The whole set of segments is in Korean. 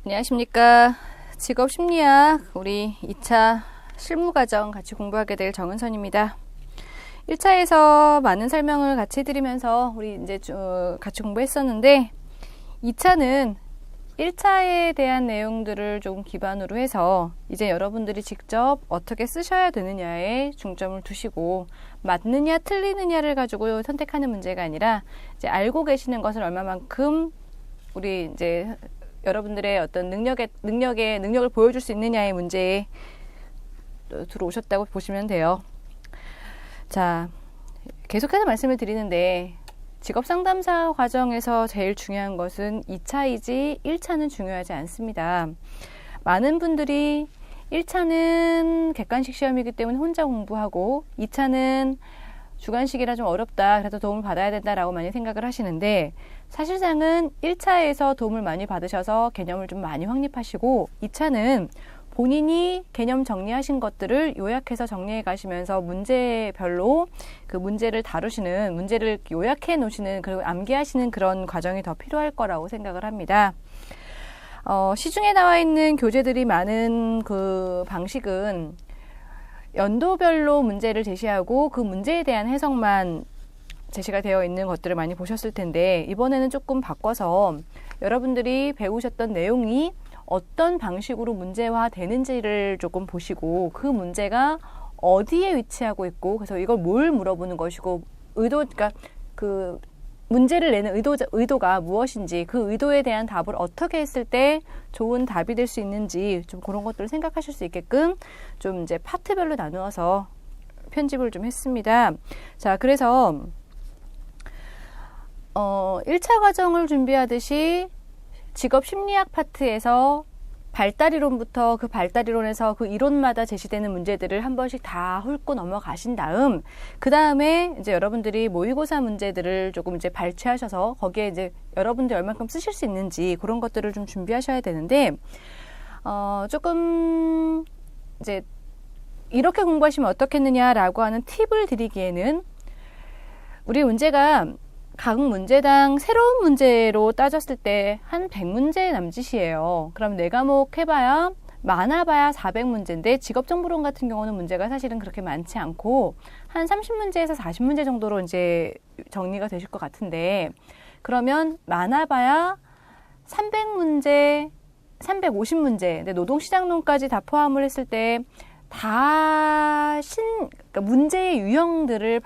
안녕하십니까. 직업심리학 우리 2차 실무과정 같이 공부하게 될 정은선입니다. 1차에서 많은 설명을 같이 해드리면서 우리 이제 같이 공부했었는데 2차는 1차에 대한 내용들을 조금 기반으로 해서 이제 여러분들이 직접 어떻게 쓰셔야 되느냐에 중점을 두시고 맞느냐 틀리느냐를 가지고 선택하는 문제가 아니라 이제 알고 계시는 것을 얼마만큼 우리 이제 여러분들의 어떤 능력을 보여줄 수 있느냐의 문제에 들어오셨다고 보시면 돼요. 자, 계속해서 말씀을 드리는데 직업상담사 과정에서 제일 중요한 것은 2차이지 1차는 중요하지 않습니다. 많은 분들이 1차는 객관식 시험이기 때문에 혼자 공부하고 2차는 주관식이라 좀 어렵다, 그래도 도움을 받아야 된다라고 많이 생각을 하시는데 사실상은 1차에서 도움을 많이 받으셔서 개념을 좀 많이 확립하시고 2차는 본인이 개념 정리하신 것들을 요약해서 정리해 가시면서 문제별로 그 문제를 다루시는, 문제를 요약해 놓으시는, 그리고 암기하시는 그런 과정이 더 필요할 거라고 생각을 합니다. 시중에 나와 있는 교재들이 많은 그 방식은 연도별로 문제를 제시하고 그 문제에 대한 해석만 제시가 되어 있는 것들을 많이 보셨을 텐데 이번에는 조금 바꿔서 여러분들이 배우셨던 내용이 어떤 방식으로 문제화 되는지를 조금 보시고 그 문제가 어디에 위치하고 있고 그래서 이걸 뭘 물어보는 것이고 그러니까 그 문제를 내는 의도가 무엇인지 그 의도에 대한 답을 어떻게 했을 때 좋은 답이 될 수 있는지 좀 그런 것들을 생각하실 수 있게끔 좀 이제 파트별로 나누어서 편집을 좀 했습니다. 자, 그래서 1차 과정을 준비하듯이 직업 심리학 파트에서 발달이론부터 그 발달이론에서 그 이론마다 제시되는 문제들을 한 번씩 다 훑고 넘어가신 다음 그 다음에 이제 여러분들이 모의고사 문제들을 조금 이제 발췌하셔서 거기에 이제 여러분들 얼만큼 쓰실 수 있는지 그런 것들을 좀 준비하셔야 되는데 조금 이제 이렇게 공부하시면 어떻겠느냐라고 하는 팁을 드리기에는 우리 문제가 각 문제당 새로운 문제로 따졌을 때 한 100문제 남짓이에요. 그럼 4과목 해봐야 많아봐야 400문제인데 직업정보론 같은 경우는 문제가 사실은 그렇게 많지 않고 한 30문제에서 40문제 정도로 이제 정리가 되실 것 같은데 그러면 많아봐야 300문제, 350문제 근데 노동시장론까지 다 포함을 했을 때 다 그러니까 문제의 유형들을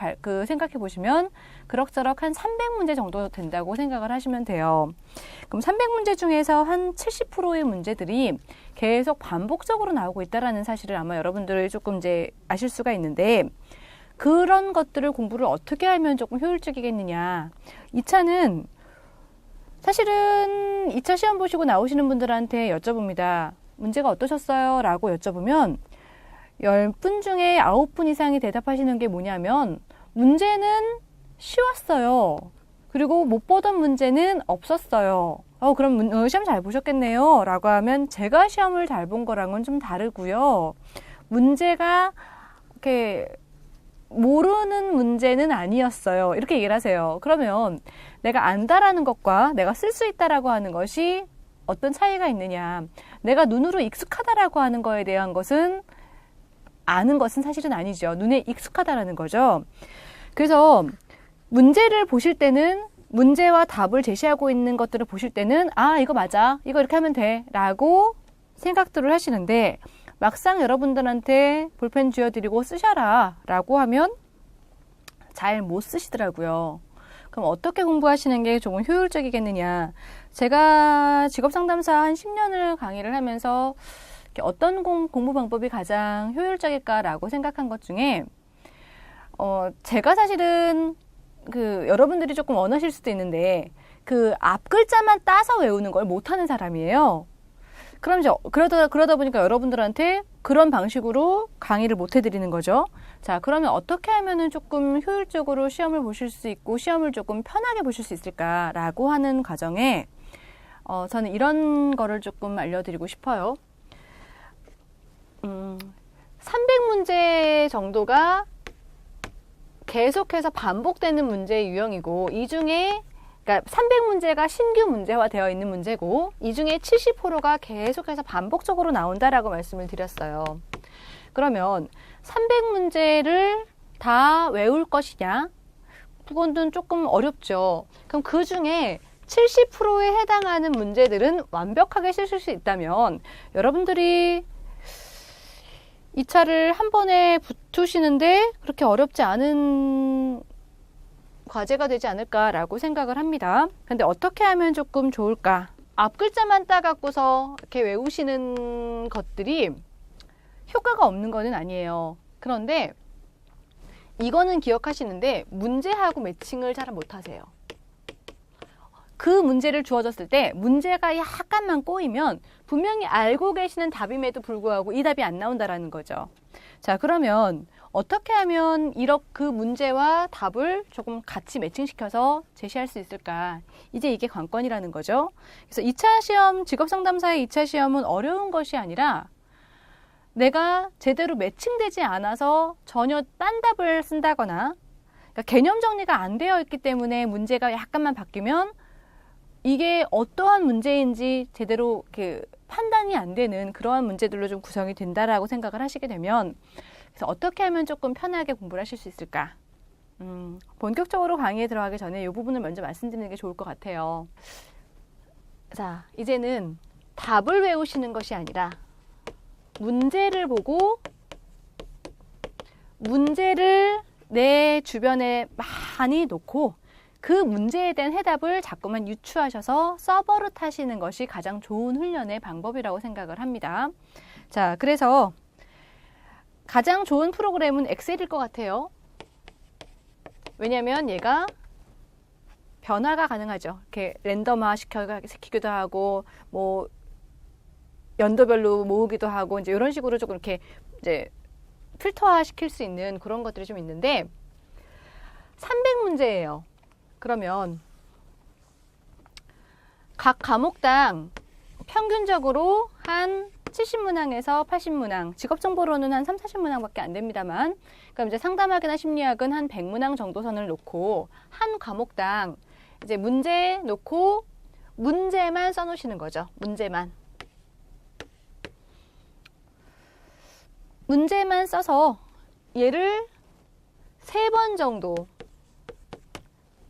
생각해 보시면 그럭저럭 한 300문제 정도 된다고 생각을 하시면 돼요. 그럼 300문제 중에서 한 70%의 문제들이 계속 반복적으로 나오고 있다라는 사실을 아마 여러분들이 조금 이제 아실 수가 있는데 그런 것들을 공부를 어떻게 하면 조금 효율적이겠느냐. 2차는 사실은 2차 시험 보시고 나오시는 분들한테 여쭤봅니다. 문제가 어떠셨어요? 라고 여쭤보면 10분 중에 9분 이상이 대답하시는 게 뭐냐면 문제는 쉬웠어요. 그리고 못 보던 문제는 없었어요. 그럼 시험 잘 보셨겠네요. 라고 하면 제가 시험을 잘 본 거랑은 좀 다르고요. 문제가 이렇게 모르는 문제는 아니었어요. 이렇게 얘기를 하세요. 그러면 내가 안다라는 것과 내가 쓸 수 있다라고 하는 것이 어떤 차이가 있느냐. 내가 눈으로 익숙하다라고 하는 거에 대한 것은 아는 것은 사실은 아니죠. 눈에 익숙하다라는 거죠. 그래서 문제를 보실 때는 문제와 답을 제시하고 있는 것들을 보실 때는 이거 맞아. 이거 이렇게 하면 돼. 라고 생각들을 하시는데 막상 여러분들한테 볼펜 쥐어드리고 쓰셔라 라고 하면 잘 못 쓰시더라고요. 그럼 어떻게 공부하시는 게 조금 효율적이겠느냐. 제가 직업상담사 한 10년을 강의를 하면서 어떤 공부 방법이 가장 효율적일까라고 생각한 것 중에 제가 사실은 여러분들이 조금 원하실 수도 있는데 그 앞 글자만 따서 외우는 걸 못하는 사람이에요. 그럼 이제 그러다 보니까 여러분들한테 그런 방식으로 강의를 못 해드리는 거죠. 자, 그러면 어떻게 하면은 조금 효율적으로 시험을 보실 수 있고 시험을 조금 편하게 보실 수 있을까라고 하는 과정에 저는 이런 거를 조금 알려드리고 싶어요. 300문제 정도가 계속해서 반복되는 문제의 유형이고 이 중에 그러니까 300문제가 신규 문제화 되어 있는 문제고 이 중에 70%가 계속해서 반복적으로 나온다라고 말씀을 드렸어요. 그러면 300문제를 다 외울 것이냐? 그건 조금 어렵죠. 그럼 그 중에 70%에 해당하는 문제들은 완벽하게 쓰실 수 있다면 여러분들이 2차를 한 번에 붙으시는데 그렇게 어렵지 않은 과제가 되지 않을까라고 생각을 합니다. 근데 어떻게 하면 조금 좋을까? 앞 글자만 따갖고서 이렇게 외우시는 것들이 효과가 없는 거는 아니에요. 그런데 이거는 기억하시는데 문제하고 매칭을 잘 못하세요. 그 문제를 주어졌을 때 문제가 약간만 꼬이면 분명히 알고 계시는 답임에도 불구하고 이 답이 안 나온다라는 거죠. 자, 그러면 어떻게 하면 그 문제와 답을 조금 같이 매칭시켜서 제시할 수 있을까? 이제 이게 관건이라는 거죠. 그래서 2차 시험, 직업상담사의 2차 시험은 어려운 것이 아니라 내가 제대로 매칭되지 않아서 전혀 딴 답을 쓴다거나 그러니까 개념 정리가 안 되어 있기 때문에 문제가 약간만 바뀌면 이게 어떠한 문제인지 제대로 판단이 안 되는 그러한 문제들로 좀 구성이 된다라고 생각을 하시게 되면 그래서 어떻게 하면 조금 편하게 공부를 하실 수 있을까? 본격적으로 강의에 들어가기 전에 이 부분을 먼저 말씀드리는 게 좋을 것 같아요. 자, 이제는 답을 외우시는 것이 아니라 문제를 보고 문제를 내 주변에 많이 놓고 그 문제에 대한 해답을 자꾸만 유추하셔서 서버로 타시는 것이 가장 좋은 훈련의 방법이라고 생각을 합니다. 자, 그래서 가장 좋은 프로그램은 엑셀일 것 같아요. 왜냐하면 얘가 변화가 가능하죠. 이렇게 랜덤화 시키기도 하고, 뭐, 연도별로 모으기도 하고, 이제 이런 식으로 조금 이렇게 이제 필터화 시킬 수 있는 그런 것들이 좀 있는데, 300문제예요. 그러면 각 과목당 평균적으로 한 70문항에서 80문항, 직업정보로는 한 3, 40문항밖에 안 됩니다만, 그럼 이제 상담학이나 심리학은 한 100문항 정도 선을 놓고 한 과목당 이제 문제 놓고 문제만 써놓으시는 거죠. 문제만 써서 얘를 3번 정도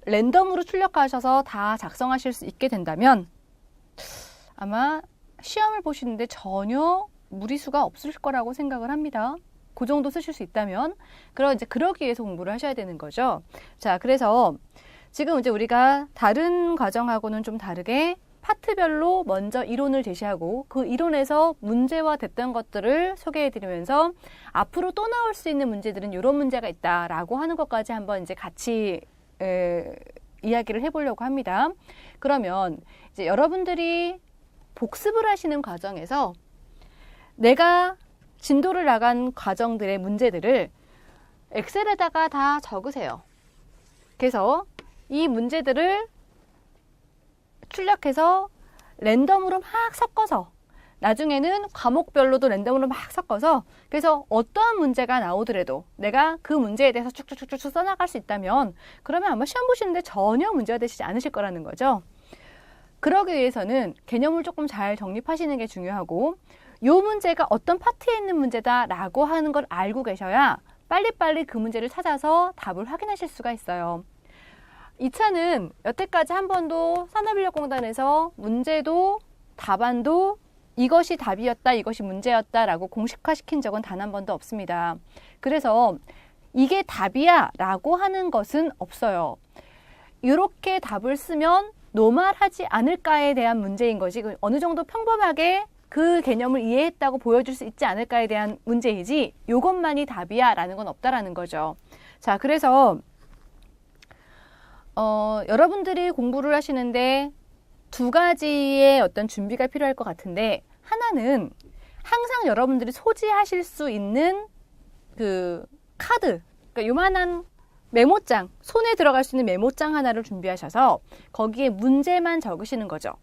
랜덤으로 출력하셔서 다 작성하실 수 있게 된다면 아마 시험을 보시는데 전혀 무리수가 없을 거라고 생각을 합니다. 그 정도 쓰실 수 있다면 그러기 위해서 공부를 하셔야 되는 거죠. 자, 그래서 지금 이제 우리가 다른 과정하고는 좀 다르게 파트별로 먼저 이론을 제시하고 그 이론에서 문제화 됐던 것들을 소개해드리면서 앞으로 또 나올 수 있는 문제들은 이런 문제가 있다라고 하는 것까지 한번 이제 같이 이야기를 해보려고 합니다. 그러면 이제 여러분들이 복습을 하시는 과정에서 내가 진도를 나간 과정들의 문제들을 엑셀에다가 다 적으세요. 그래서 이 문제들을 출력해서 랜덤으로 막 섞어서 나중에는 과목별로도 랜덤으로 막 섞어서 그래서 어떠한 문제가 나오더라도 내가 그 문제에 대해서 쭉쭉쭉쭉 써나갈 수 있다면 그러면 아마 시험 보시는데 전혀 문제가 되시지 않으실 거라는 거죠. 그러기 위해서는 개념을 조금 잘 정립하시는 게 중요하고 이 문제가 어떤 파트에 있는 문제다라고 하는 걸 알고 계셔야 빨리빨리 그 문제를 찾아서 답을 확인하실 수가 있어요. 2차는 여태까지 한 번도 산업인력공단에서 문제도 답안도 이것이 답이었다, 이것이 문제였다라고 공식화시킨 적은 단 한 번도 없습니다. 그래서 이게 답이야 라고 하는 것은 없어요. 이렇게 답을 쓰면 노말하지 않을까에 대한 문제인 것이 어느 정도 평범하게 그 개념을 이해했다고 보여줄 수 있지 않을까에 대한 문제이지 이것만이 답이야 라는 건 없다라는 거죠. 자, 그래서 여러분들이 공부를 하시는데 두 가지의 어떤 준비가 필요할 것 같은데 하나는 항상 여러분들이 소지하실 수 있는 그 카드, 그러니까 요만한 메모장, 손에 들어갈 수 있는 메모장 하나를 준비하셔서 거기에 문제만 적으시는 거죠.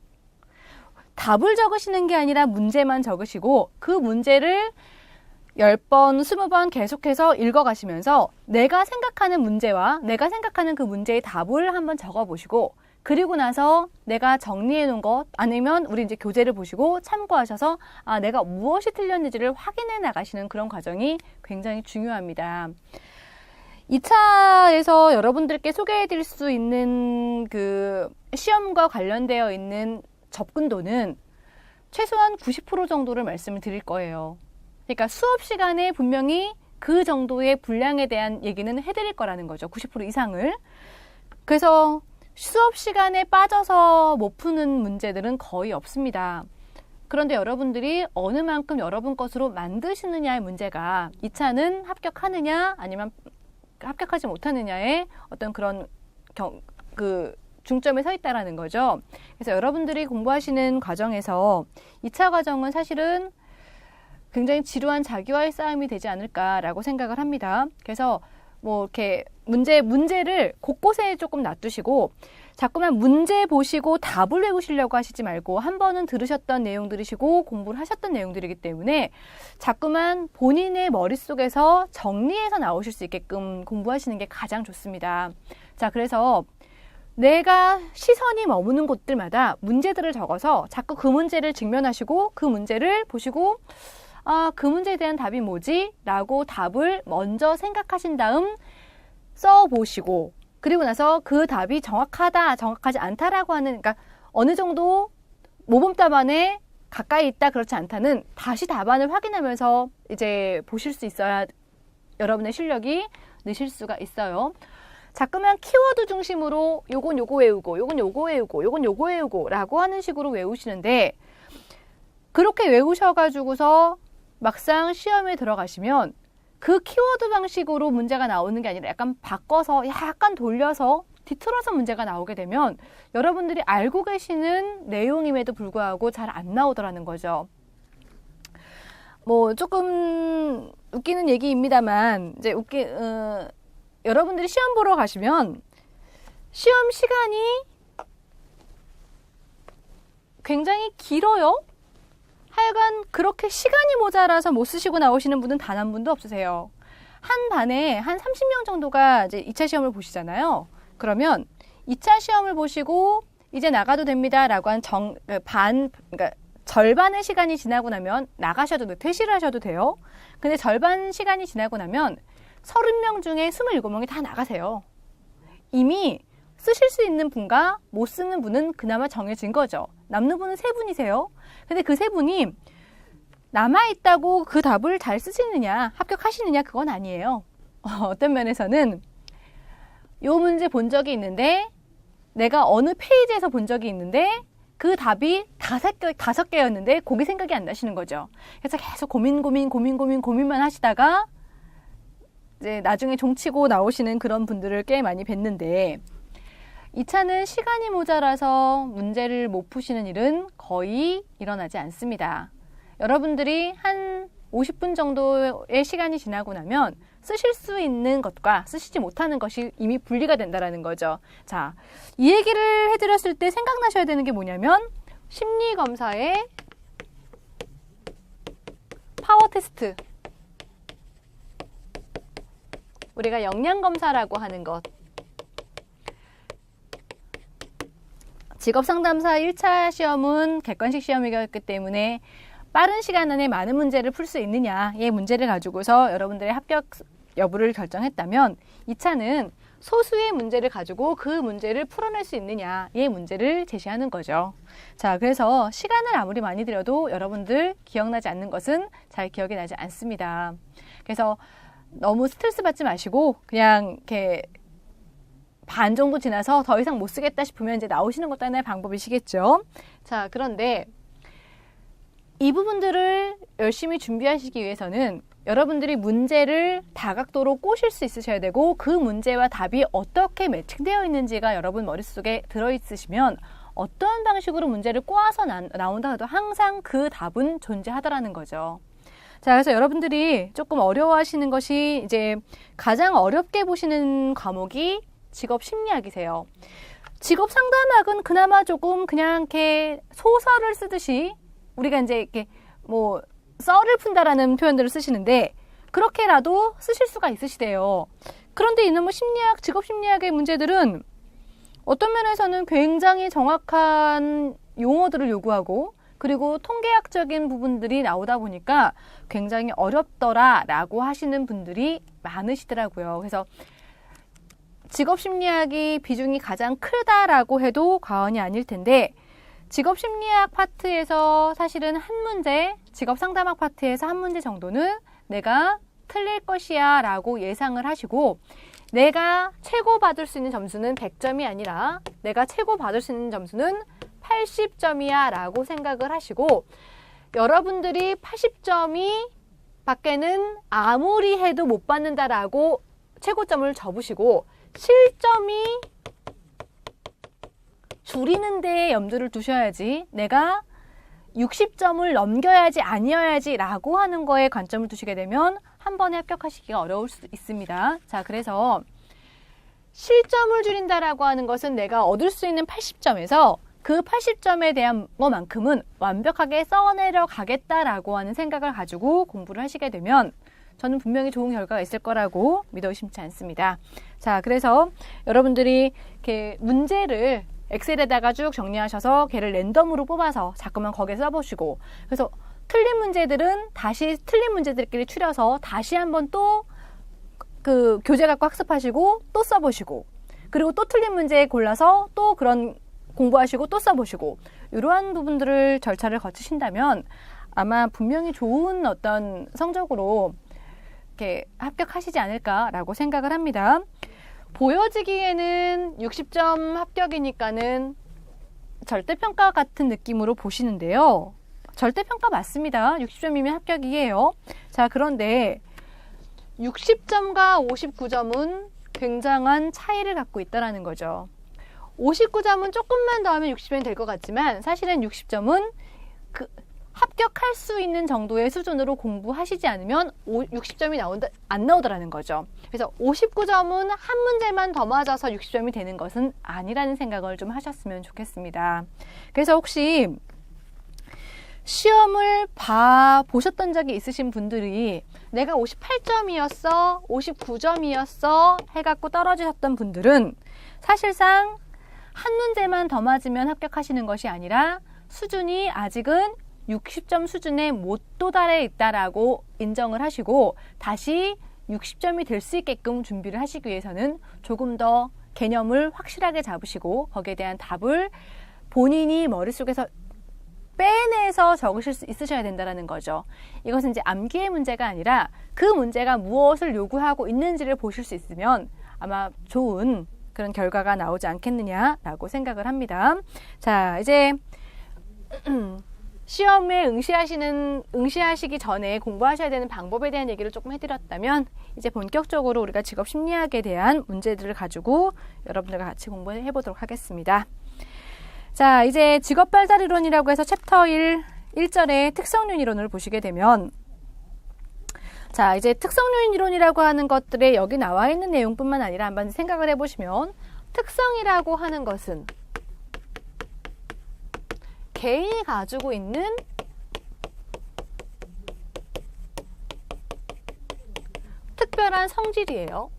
답을 적으시는 게 아니라 문제만 적으시고 그 문제를 10번, 20번 계속해서 읽어가시면서 내가 생각하는 문제와 내가 생각하는 그 문제의 답을 한번 적어보시고 그리고 나서 내가 정리해 놓은 것 아니면 우리 이제 교재를 보시고 참고하셔서 내가 무엇이 틀렸는지를 확인해 나가시는 그런 과정이 굉장히 중요합니다. 2차에서 여러분들께 소개해 드릴 수 있는 그 시험과 관련되어 있는 접근도는 최소한 90% 정도를 말씀을 드릴 거예요. 그러니까 수업 시간에 분명히 그 정도의 분량에 대한 얘기는 해드릴 거라는 거죠. 90% 이상을. 그래서 수업 시간에 빠져서 못 푸는 문제들은 거의 없습니다. 그런데 여러분들이 어느 만큼 여러분 것으로 만드시느냐의 문제가 2차는 합격하느냐 아니면 합격하지 못하느냐의 어떤 그런 중점에 서 있다라는 거죠. 그래서 여러분들이 공부하시는 과정에서 2차 과정은 사실은 굉장히 지루한 자기와의 싸움이 되지 않을까라고 생각을 합니다. 그래서 뭐 이렇게 문제를 곳곳에 조금 놔두시고 자꾸만 문제 보시고 답을 외우시려고 하시지 말고 한 번은 들으셨던 내용들이시고 공부를 하셨던 내용들이기 때문에 자꾸만 본인의 머릿속에서 정리해서 나오실 수 있게끔 공부하시는 게 가장 좋습니다. 자, 그래서 내가 시선이 머무는 곳들마다 문제들을 적어서 자꾸 그 문제를 직면하시고 그 문제를 보시고 그 문제에 대한 답이 뭐지? 라고 답을 먼저 생각하신 다음 써보시고 그리고 나서 그 답이 정확하다, 정확하지 않다라고 하는 그러니까 어느 정도 모범 답안에 가까이 있다, 그렇지 않다는 다시 답안을 확인하면서 이제 보실 수 있어야 여러분의 실력이 느실 수가 있어요. 자꾸만 키워드 중심으로 요건 요거 외우고 요건 요거 외우고 요건 요거 외우고 라고 하는 식으로 외우시는데 그렇게 외우셔가지고서 막상 시험에 들어가시면 그 키워드 방식으로 문제가 나오는 게 아니라 약간 바꿔서 약간 돌려서 뒤틀어서 문제가 나오게 되면 여러분들이 알고 계시는 내용임에도 불구하고 잘 안 나오더라는 거죠. 뭐 조금 웃기는 얘기입니다만 이제 여러분들이 시험 보러 가시면 시험 시간이 굉장히 길어요. 하여간 그렇게 시간이 모자라서 못 쓰시고 나오시는 분은 단 한 분도 없으세요. 한 반에 한 30명 정도가 이제 2차 시험을 보시잖아요. 그러면 2차 시험을 보시고 이제 나가도 됩니다 라고 한 그러니까 절반의 시간이 지나고 나면 나가셔도 돼요. 퇴실을 하셔도 돼요. 근데 절반 시간이 지나고 나면 30명 중에 27명이 다 나가세요. 이미 쓰실 수 있는 분과 못 쓰는 분은 그나마 정해진 거죠. 남는 분은 3분이세요. 근데 그 3분이 남아있다고 그 답을 잘 쓰시느냐, 합격하시느냐, 그건 아니에요. 어떤 면에서는 요 문제 본 적이 있는데 내가 어느 페이지에서 본 적이 있는데 그 답이 5개였는데 그게 생각이 안 나시는 거죠. 그래서 계속 고민만 하시다가 이제 나중에 종치고 나오시는 그런 분들을 꽤 많이 뵀는데 2차는 시간이 모자라서 문제를 못 푸시는 일은 거의 일어나지 않습니다. 여러분들이 한 50분 정도의 시간이 지나고 나면 쓰실 수 있는 것과 쓰시지 못하는 것이 이미 분리가 된다는 거죠. 자, 이 얘기를 해드렸을 때 생각나셔야 되는 게 뭐냐면 심리검사의 파워 테스트, 우리가 역량검사라고 하는 것, 직업상담사 1차 시험은 객관식 시험이었기 때문에 빠른 시간 안에 많은 문제를 풀 수 있느냐의 문제를 가지고서 여러분들의 합격 여부를 결정했다면 2차는 소수의 문제를 가지고 그 문제를 풀어낼 수 있느냐의 문제를 제시하는 거죠. 자, 그래서 시간을 아무리 많이 들여도 여러분들 기억나지 않는 것은 잘 기억이 나지 않습니다. 그래서 너무 스트레스 받지 마시고 그냥 이렇게 반 정도 지나서 더 이상 못 쓰겠다 싶으면 이제 나오시는 것도 하나의 방법이시겠죠. 자, 그런데 이 부분들을 열심히 준비하시기 위해서는 여러분들이 문제를 다각도로 꼬실 수 있으셔야 되고 그 문제와 답이 어떻게 매칭되어 있는지가 여러분 머릿속에 들어있으시면 어떠한 방식으로 문제를 꼬아서 나온다 해도 항상 그 답은 존재하더라는 거죠. 자, 그래서 여러분들이 조금 어려워하시는 것이 이제 가장 어렵게 보시는 과목이 직업 심리학이세요. 직업 상담학은 그나마 조금 그냥 이렇게 소설을 쓰듯이 우리가 이제 이렇게 뭐 썰을 푼다라는 표현들을 쓰시는데 그렇게라도 쓰실 수가 있으시대요. 그런데 이놈의 심리학, 직업 심리학의 문제들은 어떤 면에서는 굉장히 정확한 용어들을 요구하고 그리고 통계학적인 부분들이 나오다 보니까 굉장히 어렵더라라고 하시는 분들이 많으시더라고요. 그래서 직업심리학이 비중이 가장 크다라고 해도 과언이 아닐 텐데 직업심리학 파트에서 사실은 한 문제, 직업상담학 파트에서 한 문제 정도는 내가 틀릴 것이야 라고 예상을 하시고 내가 최고 받을 수 있는 점수는 100점이 아니라 내가 최고 받을 수 있는 점수는 80점이야 라고 생각을 하시고 여러분들이 80점이 밖에는 아무리 해도 못 받는다라고 최고점을 접으시고 실점이 줄이는 데에 염두를 두셔야지 내가 60점을 넘겨야지 아니어야지 라고 하는 거에 관점을 두시게 되면 한 번에 합격하시기가 어려울 수 있습니다. 자, 그래서 실점을 줄인다라고 하는 것은 내가 얻을 수 있는 80점에서 그 80점에 대한 것만큼은 완벽하게 써내려 가겠다라고 하는 생각을 가지고 공부를 하시게 되면 저는 분명히 좋은 결과가 있을 거라고 믿어 의심치 않습니다. 자, 그래서 여러분들이 이렇게 문제를 엑셀에다가 쭉 정리하셔서 걔를 랜덤으로 뽑아서 자꾸만 거기에 써보시고 그래서 틀린 문제들은 다시 틀린 문제들끼리 추려서 다시 한번 또 그 교재 갖고 학습하시고 또 써보시고 그리고 또 틀린 문제 골라서 또 그런 공부하시고 또 써보시고 이러한 부분들을 절차를 거치신다면 아마 분명히 좋은 어떤 성적으로 이렇게 합격하시지 않을까라고 생각을 합니다. 보여지기에는 60점 합격이니까는 절대평가 같은 느낌으로 보시는데요. 절대평가 맞습니다. 60점이면 합격이에요. 자, 그런데 60점과 59점은 굉장한 차이를 갖고 있다는 거죠. 59점은 조금만 더 하면 60점이 될 것 같지만 사실은 60점은 그 합격할 수 있는 정도의 수준으로 공부하시지 않으면 60점이 안 나오더라는 거죠. 그래서 59점은 한 문제만 더 맞아서 60점이 되는 것은 아니라는 생각을 좀 하셨으면 좋겠습니다. 그래서 혹시 시험을 보셨던 적이 있으신 분들이 내가 58점이었어, 59점이었어 해갖고 떨어지셨던 분들은 사실상 한 문제만 더 맞으면 합격하시는 것이 아니라 수준이 아직은 60점 수준에 못 도달해 있다라고 인정을 하시고 다시 60점이 될 수 있게끔 준비를 하시기 위해서는 조금 더 개념을 확실하게 잡으시고 거기에 대한 답을 본인이 머릿속에서 빼내서 적으실 수 있으셔야 된다는 거죠. 이것은 이제 암기의 문제가 아니라 그 문제가 무엇을 요구하고 있는지를 보실 수 있으면 아마 좋은 그런 결과가 나오지 않겠느냐라고 생각을 합니다. 자, 이제 시험에 응시하시기 전에 공부하셔야 되는 방법에 대한 얘기를 조금 해드렸다면 이제 본격적으로 우리가 직업심리학에 대한 문제들을 가지고 여러분들과 같이 공부해 보도록 하겠습니다. 자, 이제 직업발달이론이라고 해서 챕터 1절의 특성윤 이론을 보시게 되면 자, 이제 특성윤 이론이라고 하는 것들에 여기 나와 있는 내용뿐만 아니라 한번 생각을 해보시면 특성이라고 하는 것은 개인이 가지고 있는 특별한 성질이에요.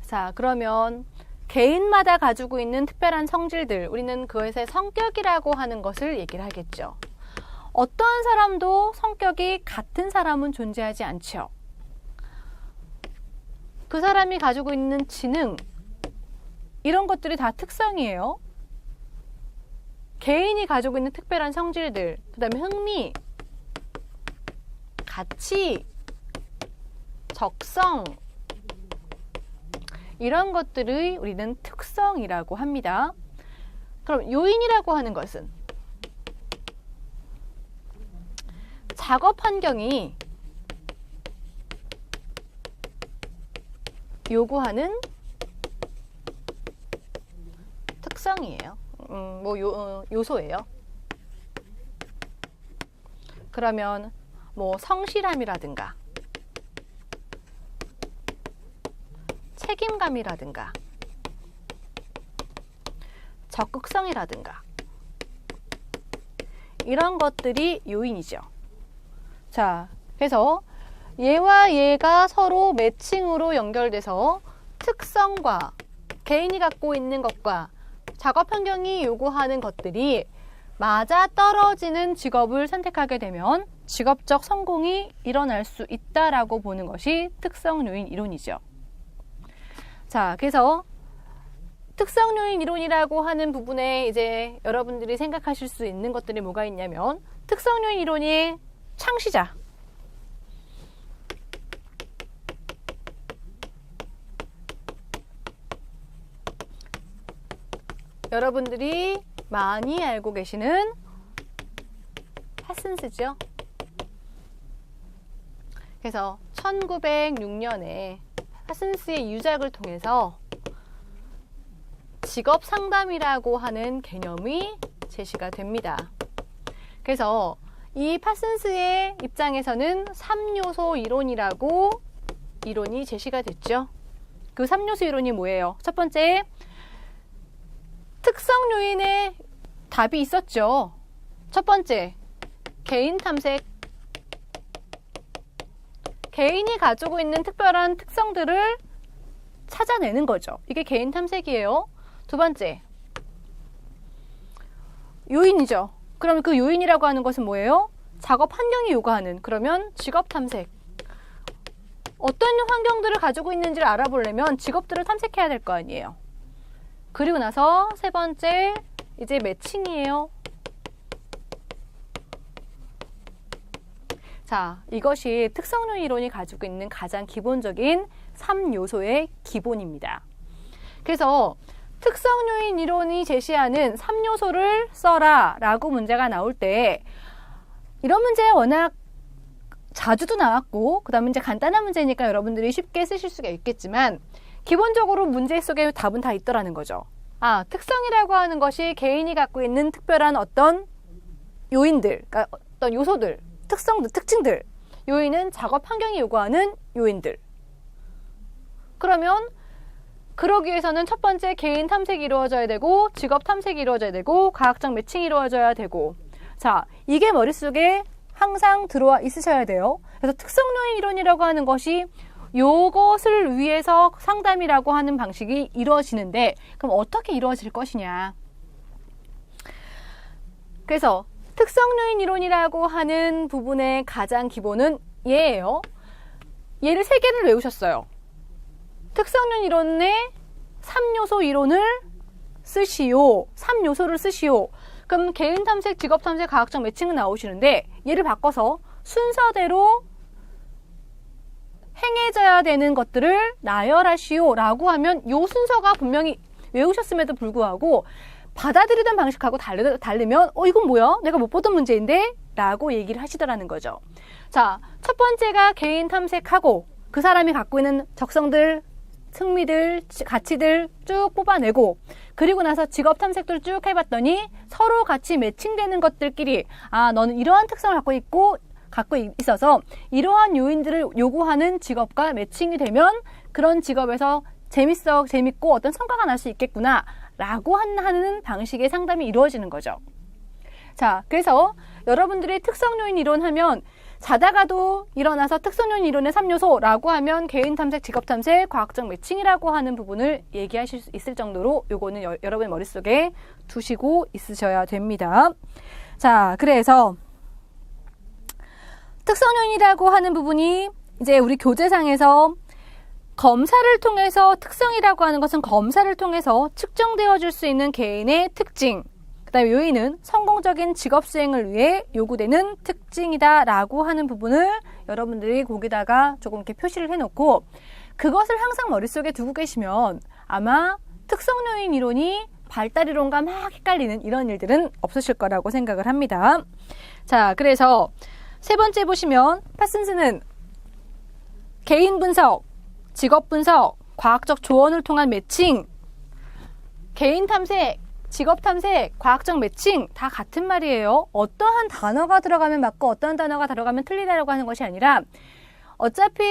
자, 그러면 개인마다 가지고 있는 특별한 성질들, 우리는 그것의 성격이라고 하는 것을 얘기를 하겠죠. 어떠한 사람도 성격이 같은 사람은 존재하지 않죠. 그 사람이 가지고 있는 지능, 이런 것들이 다 특성이에요. 개인이 가지고 있는 특별한 성질들, 그 다음에 흥미, 가치, 적성, 이런 것들을 우리는 특성이라고 합니다. 그럼 요인이라고 하는 것은 작업 환경이 요구하는 특성이에요. 요소예요. 그러면 뭐 성실함이라든가 책임감이라든가 적극성이라든가 이런 것들이 요인이죠. 자, 그래서 얘와 얘가 서로 매칭으로 연결돼서 특성과 개인이 갖고 있는 것과 작업 환경이 요구하는 것들이 맞아 떨어지는 직업을 선택하게 되면 직업적 성공이 일어날 수 있다라고 보는 것이 특성 요인 이론이죠. 자, 그래서 특성 요인 이론이라고 하는 부분에 이제 여러분들이 생각하실 수 있는 것들이 뭐가 있냐면 특성 요인 이론의 창시자, 여러분들이 많이 알고 계시는 파슨스죠. 그래서 1906년에 파슨스의 유작을 통해서 직업 상담이라고 하는 개념이 제시가 됩니다. 그래서 이 파슨스의 입장에서는 3요소 이론이라고 이론이 제시가 됐죠. 그 3요소 이론이 뭐예요? 첫 번째, 특성 요인의 답이 있었죠. 첫 번째, 개인 탐색. 개인이 가지고 있는 특별한 특성들을 찾아내는 거죠. 이게 개인 탐색이에요. 두 번째, 요인이죠. 그럼 그 요인이라고 하는 것은 뭐예요? 작업 환경이 요구하는, 그러면 직업 탐색. 어떤 환경들을 가지고 있는지를 알아보려면 직업들을 탐색해야 될 거 아니에요. 그리고 나서 세 번째, 이제 매칭이에요. 자, 이것이 특성요 이론이 가지고 있는 가장 기본적인 3요소의 기본입니다. 그래서 특성요인 이론이 제시하는 3요소를 써라 라고 문제가 나올 때 이런 문제 워낙 자주도 나왔고 그 다음에 이제 간단한 문제니까 여러분들이 쉽게 쓰실 수가 있겠지만 기본적으로 문제 속에 답은 다 있더라는 거죠. 아, 특성이라고 하는 것이 개인이 갖고 있는 특별한 어떤 요인들, 그러니까 어떤 요소들, 특성들, 특징들. 요인은 작업 환경이 요구하는 요인들. 그러면 그러기 위해서는 첫 번째 개인 탐색이 이루어져야 되고 직업 탐색이 이루어져야 되고 과학적 매칭이 이루어져야 되고 자, 이게 머릿속에 항상 들어와 있으셔야 돼요. 그래서 특성요인 이론이라고 하는 것이 요것을 위해서 상담이라고 하는 방식이 이루어지는데 그럼 어떻게 이루어질 것이냐. 그래서 특성요인 이론이라고 하는 부분의 가장 기본은 얘예요. 얘를 3개를 외우셨어요. 특성요인 이론의 3요소 이론을 쓰시오. 3요소를 쓰시오. 그럼 개인 탐색, 직업 탐색, 과학적 매칭은 나오시는데 얘를 바꿔서 순서대로 행해져야 되는 것들을 나열하시오 라고 하면 요 순서가 분명히 외우셨음에도 불구하고 받아들이던 방식하고 다르면 이건 뭐야? 내가 못 보던 문제인데? 라고 얘기를 하시더라는 거죠. 자, 첫 번째가 개인 탐색하고 그 사람이 갖고 있는 적성들, 흥미들, 가치들 쭉 뽑아내고 그리고 나서 직업 탐색들 쭉 해봤더니 서로 같이 매칭되는 것들끼리 아, 너는 이러한 특성을 갖고 있어서 이러한 요인들을 요구하는 직업과 매칭이 되면 그런 직업에서 재밌고 어떤 성과가 날 수 있겠구나 라고 하는 방식의 상담이 이루어지는 거죠. 자, 그래서 여러분들이 특성요인 이론 하면 자다가도 일어나서 특성요인 이론의 3요소라고 하면 개인 탐색, 직업 탐색, 과학적 매칭이라고 하는 부분을 얘기하실 수 있을 정도로 요거는 여러분의 머릿속에 두시고 있으셔야 됩니다. 자, 그래서 특성요인이라고 하는 부분이 이제 우리 교재상에서 검사를 통해서 특성이라고 하는 것은 검사를 통해서 측정되어 줄 수 있는 개인의 특징, 그 다음에 요인은 성공적인 직업 수행을 위해 요구되는 특징이다 라고 하는 부분을 여러분들이 거기다가 조금 이렇게 표시를 해놓고 그것을 항상 머릿속에 두고 계시면 아마 특성요인 이론이 발달 이론과 막 헷갈리는 이런 일들은 없으실 거라고 생각을 합니다. 자, 그래서 세 번째 보시면 파슨스는 개인 분석, 직업 분석, 과학적 조언을 통한 매칭, 개인 탐색, 직업 탐색, 과학적 매칭 다 같은 말이에요. 어떠한 단어가 들어가면 맞고 어떠한 단어가 들어가면 틀리다라고 하는 것이 아니라 어차피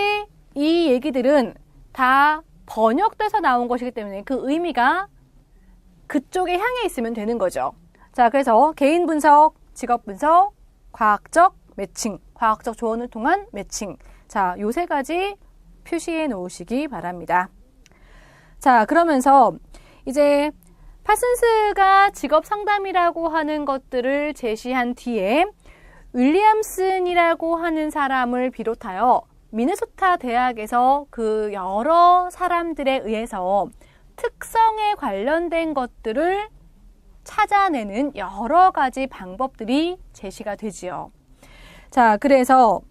이 얘기들은 다 번역돼서 나온 것이기 때문에 그 의미가 그쪽에 향해 있으면 되는 거죠. 자, 그래서 개인 분석, 직업 분석, 과학적 매칭, 과학적 조언을 통한 매칭 자, 요 세 가지 표시해 놓으시기 바랍니다. 자, 그러면서 이제 파슨스가 직업 상담이라고 하는 것들을 제시한 뒤에 윌리엄슨이라고 하는 사람을 비롯하여 미네소타 대학에서 그 여러 사람들에 의해서 특성에 관련된 것들을 찾아내는 여러 가지 방법들이 제시가 되지요. 자, 그래서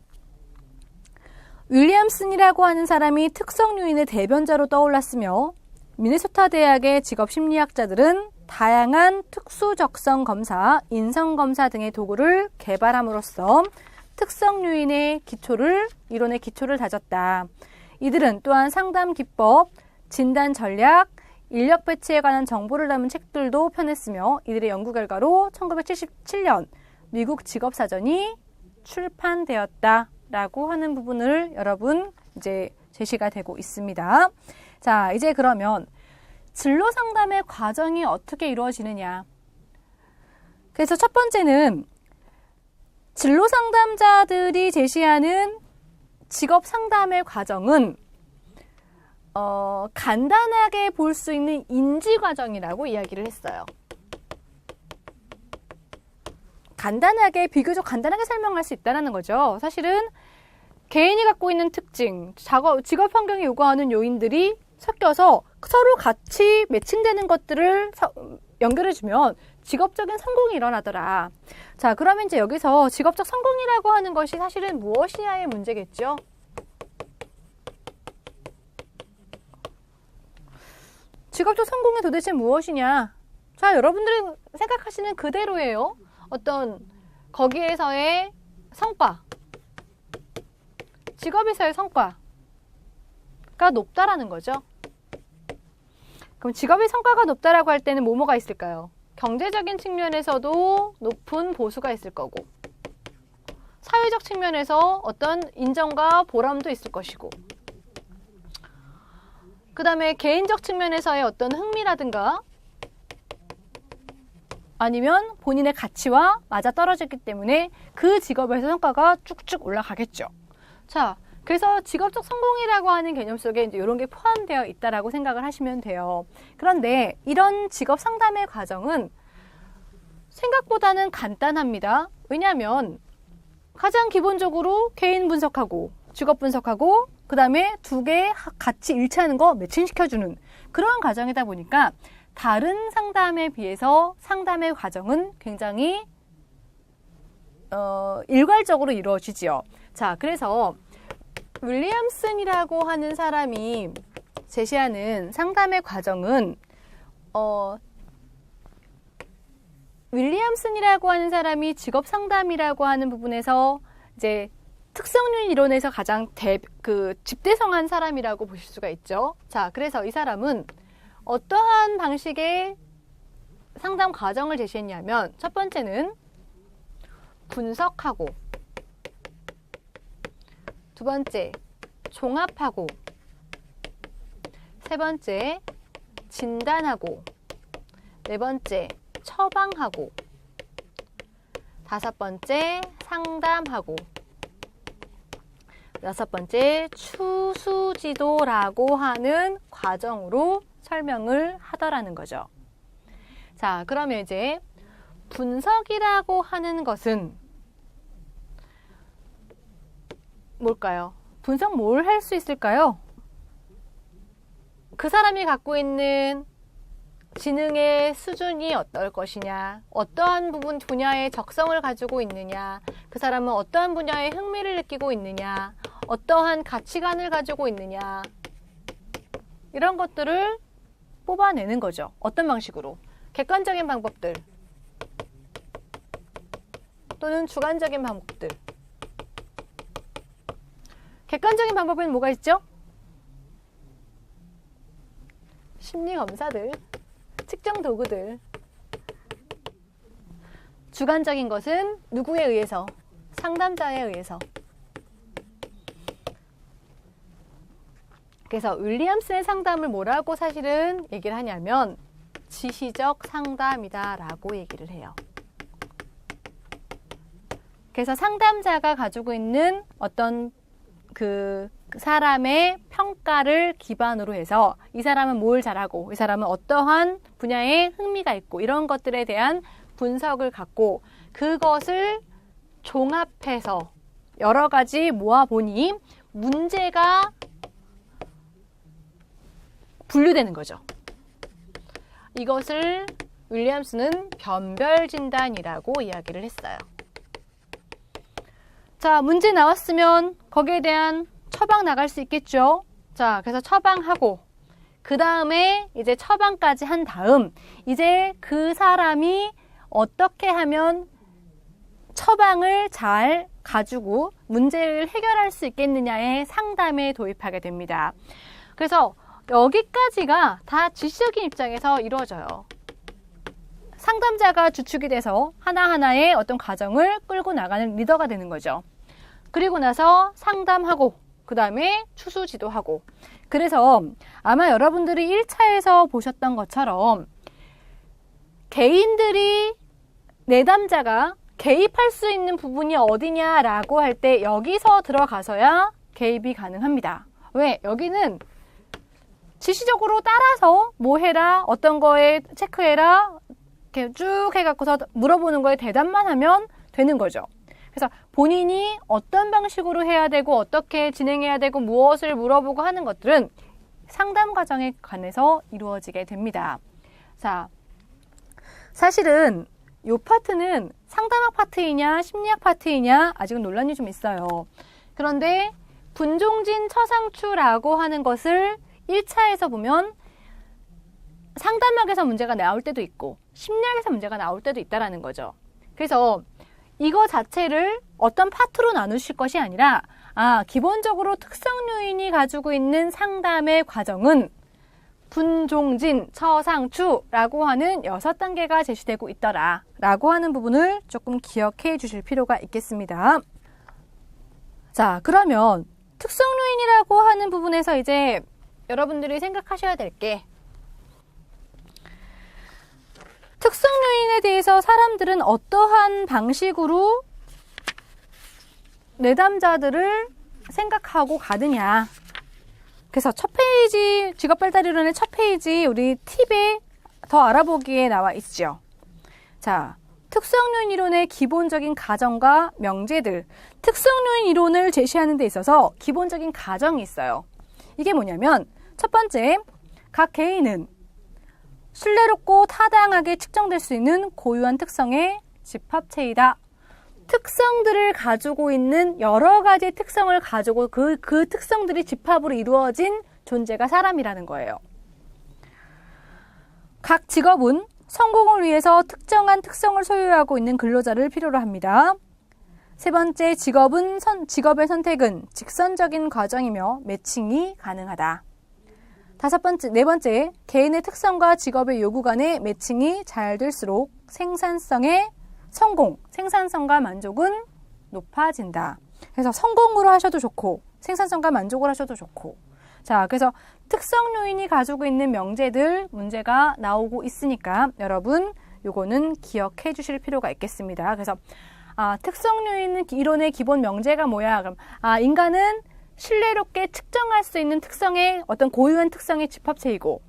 윌리엄슨이라고 하는 사람이 특성 요인의 대변자로 떠올랐으며 미네소타 대학의 직업 심리학자들은 다양한 특수적성 검사, 인성 검사 등의 도구를 개발함으로써 특성 요인의 이론의 기초를 다졌다. 이들은 또한 상담 기법, 진단 전략, 인력 배치에 관한 정보를 담은 책들도 펴냈으며 이들의 연구 결과로 1977년 미국 직업사전이 출판되었다라고 하는 부분을 여러분 이제 제시가 되고 있습니다. 자, 이제 그러면 진로 상담의 과정이 어떻게 이루어지느냐. 그래서 첫 번째는 진로 상담자들이 제시하는 직업 상담의 과정은 간단하게 볼 수 있는 인지 과정이라고 이야기를 했어요. 비교적 간단하게 설명할 수 있다는 거죠. 사실은 개인이 갖고 있는 특징, 직업 환경이 요구하는 요인들이 섞여서 서로 같이 매칭되는 것들을 연결해주면 직업적인 성공이 일어나더라. 자, 그러면 이제 여기서 직업적 성공이라고 하는 것이 사실은 무엇이냐의 문제겠죠. 직업적 성공이 도대체 무엇이냐? 자, 여러분들이 생각하시는 그대로예요. 어떤 거기에서의 성과, 직업에서의 성과가 높다라는 거죠. 그럼 직업의 성과가 높다라고 할 때는 뭐가 있을까요? 경제적인 측면에서도 높은 보수가 있을 거고, 사회적 측면에서 어떤 인정과 보람도 있을 것이고, 그 다음에 개인적 측면에서의 어떤 흥미라든가 아니면 본인의 가치와 맞아떨어졌기 때문에 그 직업에서 성과가 쭉쭉 올라가겠죠. 자, 그래서 직업적 성공이라고 하는 개념 속에 이제 이런 게 포함되어 있다라고 생각을 하시면 돼요. 그런데 이런 직업 상담의 과정은 생각보다는 간단합니다. 왜냐하면 가장 기본적으로 개인 분석하고 직업 분석하고 그 다음에 두 개 같이 일치하는 거 매칭시켜주는 그런 과정이다 보니까 다른 상담에 비해서 상담의 과정은 굉장히 일괄적으로 이루어지지요. 자, 그래서 윌리엄슨이라고 하는 사람이 제시하는 상담의 과정은 윌리엄슨이라고 하는 사람이 직업 상담이라고 하는 부분에서 이제 특성률 이론에서 가장 집대성한 사람이라고 보실 수가 있죠. 자, 그래서 이 사람은 어떠한 방식의 상담 과정을 제시했냐면 첫 번째는 분석하고, 두 번째 종합하고, 세 번째 진단하고, 네 번째 처방하고, 다섯 번째 상담하고, 여섯 번째 추수지도라고 하는 과정으로 설명을 하더라는 거죠. 자, 그러면 이제 분석이라고 하는 것은 뭘까요? 분석 뭘 할 수 있을까요? 그 사람이 갖고 있는 지능의 수준이 어떨 것이냐, 어떠한 분야의 적성을 가지고 있느냐, 그 사람은 어떠한 분야에 흥미를 느끼고 있느냐, 어떠한 가치관을 가지고 있느냐, 이런 것들을 뽑아내는 거죠. 어떤 방식으로? 객관적인 방법들 또는 주관적인 방법들. 객관적인 방법에는 뭐가 있죠? 심리검사들, 측정 도구들. 주관적인 것은 누구에 의해서? 상담자에 의해서. 그래서 윌리엄슨의 상담을 뭐라고 사실은 얘기를 하냐면 지시적 상담이다라고 얘기를 해요. 그래서 상담자가 가지고 있는 어떤 그 사람의 평가를 기반으로 해서 이 사람은 뭘 잘하고 이 사람은 어떠한 분야에 흥미가 있고 이런 것들에 대한 분석을 갖고 그것을 종합해서 여러 가지 모아보니 문제가 분류되는 거죠. 이것을 윌리엄스는 변별진단이라고 이야기를 했어요. 자, 문제 나왔으면 거기에 대한 처방 나갈 수 있겠죠. 자, 그래서 처방하고 그 다음에 이제 처방까지 한 다음 이제 그 사람이 어떻게 하면 처방을 잘 가지고 문제를 해결할 수 있겠느냐의 상담에 도입하게 됩니다. 그래서 여기까지가 다 지식적인 입장에서 이루어져요. 상담자가 주축이 돼서 하나하나의 어떤 과정을 끌고 나가는 리더가 되는 거죠. 그리고 나서 상담하고 그 다음에 추수 지도하고 그래서 아마 여러분들이 1차에서 보셨던 것처럼 개인들이 내담자가 개입할 수 있는 부분이 어디냐라고 할 때 여기서 들어가서야 개입이 가능합니다. 왜? 여기는 지시적으로 따라서 뭐 해라, 어떤 거에 체크해라 이렇게 쭉 해갖고서 물어보는 거에 대답만 하면 되는 거죠. 그래서 본인이 어떤 방식으로 해야 되고 어떻게 진행해야 되고 무엇을 물어보고 하는 것들은 상담 과정에 관해서 이루어지게 됩니다. 자, 사실은 이 파트는 상담학 파트이냐 심리학 파트이냐 아직은 논란이 좀 있어요. 그런데 분종진 처상추라고 하는 것을 1차에서 보면 상담학에서 문제가 나올 때도 있고 심리학에서 문제가 나올 때도 있다라는 거죠. 그래서 이거 자체를 어떤 파트로 나누실 것이 아니라 기본적으로 특성 요인이 가지고 있는 상담의 과정은 분종진, 처상추라고 하는 6단계가 제시되고 있더라 라고 하는 부분을 조금 기억해 주실 필요가 있겠습니다. 자, 그러면 특성 요인이라고 하는 부분에서 이제 여러분들이 생각하셔야 될 게 특성 요인에 대해서 사람들은 어떠한 방식으로 내담자들을 생각하고 가느냐. 그래서 첫 페이지, 직업발달이론의 첫 페이지 우리 팁에 더 알아보기에 나와 있죠. 자, 특성요인 이론의 기본적인 가정과 명제들, 특성요인 이론을 제시하는 데 있어서 기본적인 가정이 있어요. 이게 뭐냐면 첫 번째, 각 개인은 신뢰롭고 타당하게 측정될 수 있는 고유한 특성의 집합체이다. 특성들을 가지고 있는 여러 가지 특성을 가지고 그 특성들이 집합으로 이루어진 존재가 사람이라는 거예요. 각 직업은 성공을 위해서 특정한 특성을 소유하고 있는 근로자를 필요로 합니다. 세 번째, 직업의 선택은 직선적인 과정이며 매칭이 가능하다. 네 번째, 개인의 특성과 직업의 요구 간의 매칭이 잘 될수록 생산성과 만족은 높아진다. 그래서 성공으로 하셔도 좋고 생산성과 만족을 하셔도 좋고. 자, 그래서 특성 요인이 가지고 있는 명제들 문제가 나오고 있으니까 여러분 요거는 기억해 주실 필요가 있겠습니다. 그래서 특성 요인 이론의 기본 명제가 뭐야? 그럼 인간은 신뢰롭게 측정할 수 있는 특성의 어떤 고유한 특성의 집합체이고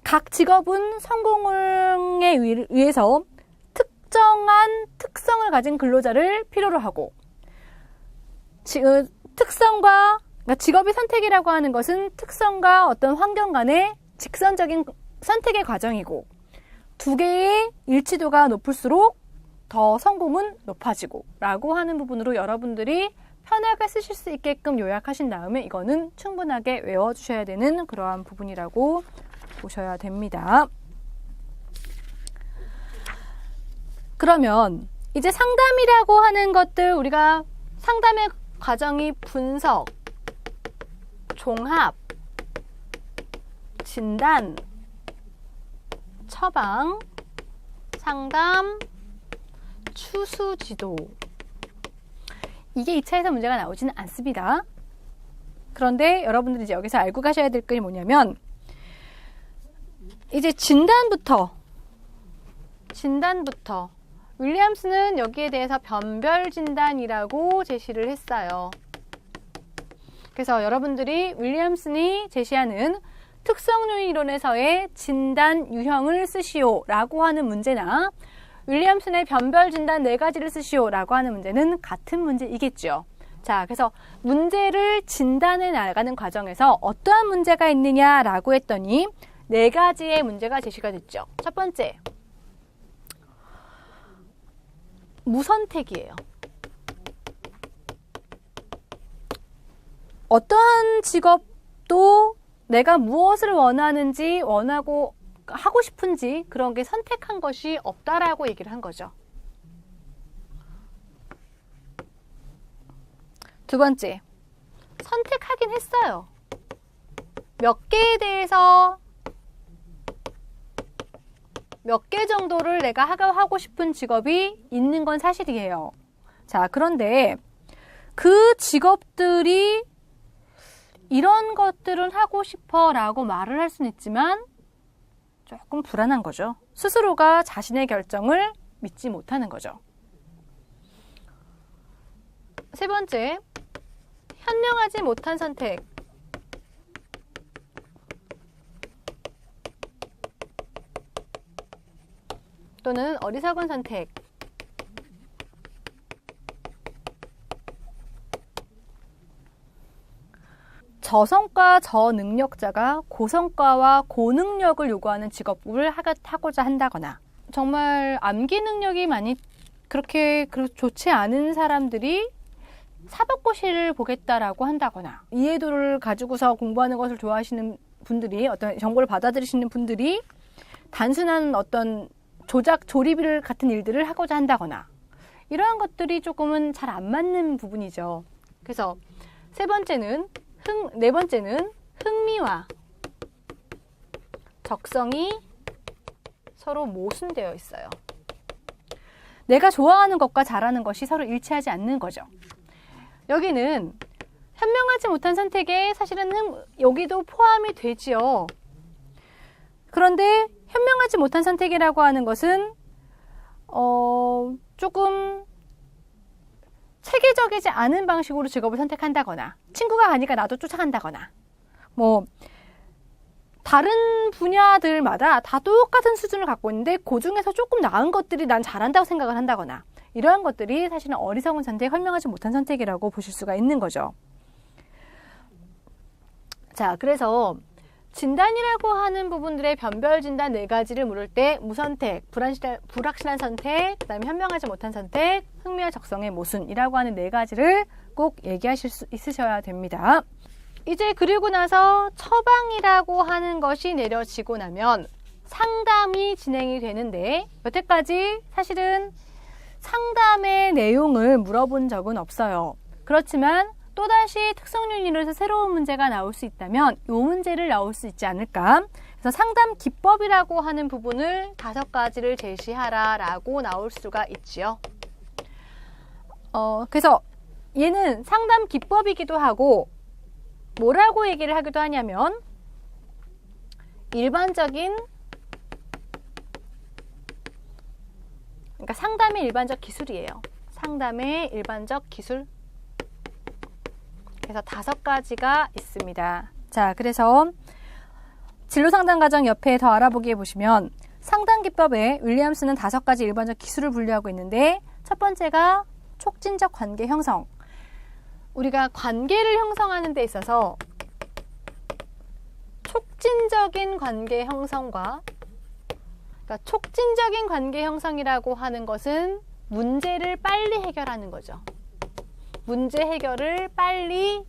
각 직업은 성공에 위해서 특정한 특성을 가진 근로자를 필요로 하고 특성과 직업의 선택이라고 하는 것은 특성과 어떤 환경 간의 직선적인 선택의 과정이고 두 개의 일치도가 높을수록 더 성공은 높아지고 라고 하는 부분으로 여러분들이 편하게 쓰실 수 있게끔 요약하신 다음에 이거는 충분하게 외워주셔야 되는 그러한 부분이라고 보셔야 됩니다. 그러면 이제 상담이라고 하는 것들 우리가 상담의 과정이 분석, 종합, 진단, 처방, 상담, 추수 지도 이게 2차에서 문제가 나오지는 않습니다. 그런데 여러분들이 이제 여기서 알고 가셔야 될 게 뭐냐면 이제 진단부터 윌리엄스는 여기에 대해서 변별진단이라고 제시를 했어요. 그래서 여러분들이 윌리엄슨이 제시하는 특성요인 이론에서의 진단 유형을 쓰시오 라고 하는 문제나 윌리엄슨의 변별 진단 4가지를 쓰시오 라고 하는 문제는 같은 문제이겠죠. 자, 그래서 문제를 진단해 나가는 과정에서 어떠한 문제가 있느냐라고 했더니 4가지의 문제가 제시가 됐죠. 첫 번째, 무선택이에요. 어떠한 직업도 내가 무엇을 원하는지, 하고 싶은지 그런 게 선택한 것이 없다라고 얘기를 한 거죠. 두 번째, 선택하긴 했어요. 몇 개에 대해서 몇 개 정도를 내가 하고 싶은 직업이 있는 건 사실이에요. 자, 그런데 그 직업들이 이런 것들은 하고 싶어 라고 말을 할 수는 있지만 조금 불안한 거죠. 스스로가 자신의 결정을 믿지 못하는 거죠. 세 번째, 현명하지 못한 선택. 또는 어리석은 선택. 저성과 저능력자가 고성과와 고능력을 요구하는 직업을 하고자 한다거나, 정말 암기 능력이 많이 그렇게 좋지 않은 사람들이 사법고시를 보겠다라고 한다거나, 이해도를 가지고서 공부하는 것을 좋아하시는 분들이, 어떤 정보를 받아들이시는 분들이 단순한 어떤 조립 같은 일들을 하고자 한다거나, 이러한 것들이 조금은 잘 안 맞는 부분이죠. 그래서 네 번째는 흥미와 적성이 서로 모순되어 있어요. 내가 좋아하는 것과 잘하는 것이 서로 일치하지 않는 거죠. 여기는 현명하지 못한 선택에 사실은 여기도 포함이 되지요. 그런데 현명하지 못한 선택이라고 하는 것은 조금 체계적이지 않은 방식으로 직업을 선택한다거나, 친구가 가니까 나도 쫓아간다거나, 다른 분야들마다 다 똑같은 수준을 갖고 있는데 그 중에서 조금 나은 것들이 난 잘한다고 생각을 한다거나, 이러한 것들이 사실은 어리석은 선택, 현명하지 못한 선택이라고 보실 수가 있는 거죠. 자, 그래서 진단이라고 하는 부분들의 변별 진단 4가지를 물을 때 무선택, 불확실한 선택, 그다음에 현명하지 못한 선택, 흥미와 적성의 모순이라고 하는 4가지를 꼭 얘기하실 수 있으셔야 됩니다. 이제 그리고 나서 처방이라고 하는 것이 내려지고 나면 상담이 진행이 되는데, 여태까지 사실은 상담의 내용을 물어본 적은 없어요. 그렇지만 또다시 특성요인 이론에서 새로운 문제가 나올 수 있다면 이 문제를 나올 수 있지 않을까. 그래서 상담 기법이라고 하는 부분을 5가지를 제시하라 라고 나올 수가 있지요. 그래서 얘는 상담 기법이기도 하고 뭐라고 얘기를 하기도 하냐면 그러니까 상담의 일반적 기술이에요. 상담의 일반적 기술. 그래서 5가지가 있습니다. 자, 그래서 진로상담 과정 옆에 더 알아보기에 보시면 상담 기법에 윌리엄슨은 5가지 일반적 기술을 분류하고 있는데, 첫 번째가 촉진적 관계 형성. 우리가 관계를 형성하는 데 있어서 촉진적인 관계 형성과, 그러니까 촉진적인 관계 형성이라고 하는 것은 문제를 빨리 해결하는 거죠. 문제 해결을 빨리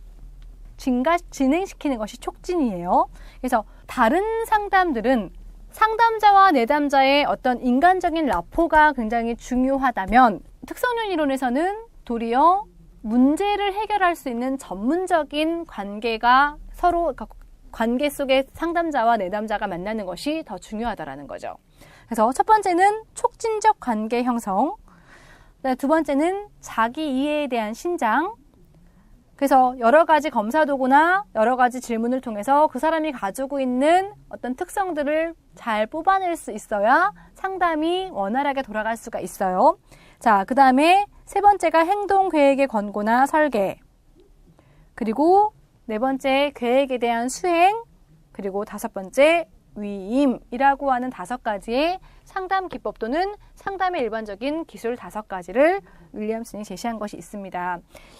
진행시키는 것이 촉진이에요. 그래서 다른 상담들은 상담자와 내담자의 어떤 인간적인 라포가 굉장히 중요하다면, 특성요인 이론에서는 도리어 문제를 해결할 수 있는 전문적인 관계가 서로, 관계 속에 상담자와 내담자가 만나는 것이 더 중요하다라는 거죠. 그래서 첫 번째는 촉진적 관계 형성, 두 번째는 자기 이해에 대한 신장. 그래서 여러 가지 검사 도구나 여러 가지 질문을 통해서 그 사람이 가지고 있는 어떤 특성들을 잘 뽑아낼 수 있어야 상담이 원활하게 돌아갈 수가 있어요. 자, 그 다음에 3번째가 행동 계획의 권고나 설계. 그리고 네 번째 계획에 대한 수행, 그리고 다섯 번째 위임이라고 하는 5가지의 상담 기법 또는 상담의 일반적인 기술 5가지를 윌리엄슨이 제시한 것이 있습니다.